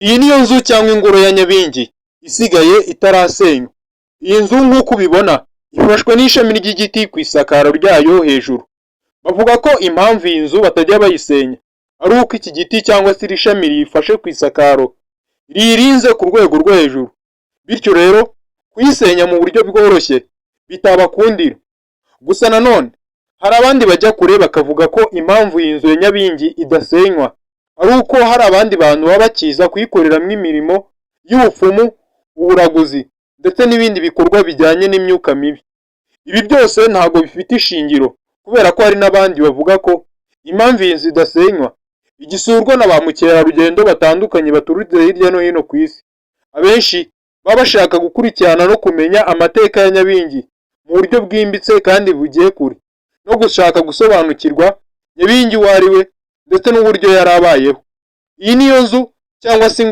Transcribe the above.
Iyi niyo nzu cyangwa ingoro ya Nyabingi isigaye itarasenywa. Iyi nzu nk'uko ubibona ifashwe n'ishami ry'igiti ku isakaro ryayo hejuru. Bavuga ko impamvu iyi nzu batajya bayisenya ari uko iki giti cyangwa se iri shami riyifashe ku isakaro riyirinze ku rwego rwo hejuru, bityo rero kuyisenya mu buryo bworoshye bitabakundira. Gusa nanone hari abandi bajya kure bakavuga ko impamvu iyi nzu ya Nyabingi idasenywa ari uko hari abandi bantu baba bakiza kuyikoreramo imirimo y'ubupfumu, uburaguzi ndetse n'ibindi bikorwa bijyanye n'imyuka mibi. Ibi byose ntabwo bifite ishingiro kubera ko hari n'abandi bavuga ko impamvu iyi nzu idasenywa igisurwa na ba mukerarugendo batandukanye baturutse hirya no hino ku isi. Abenshi baba bashaka gukurikirana no kumenya amateka ya Nyabingi mu buryo bwimbitse kandi bugiye kure, no gushaka gusobanukirwa Nyabingi uwo ari we ndetse n'uburyo yari abayeho. Iyi niyo nzu cyangwa se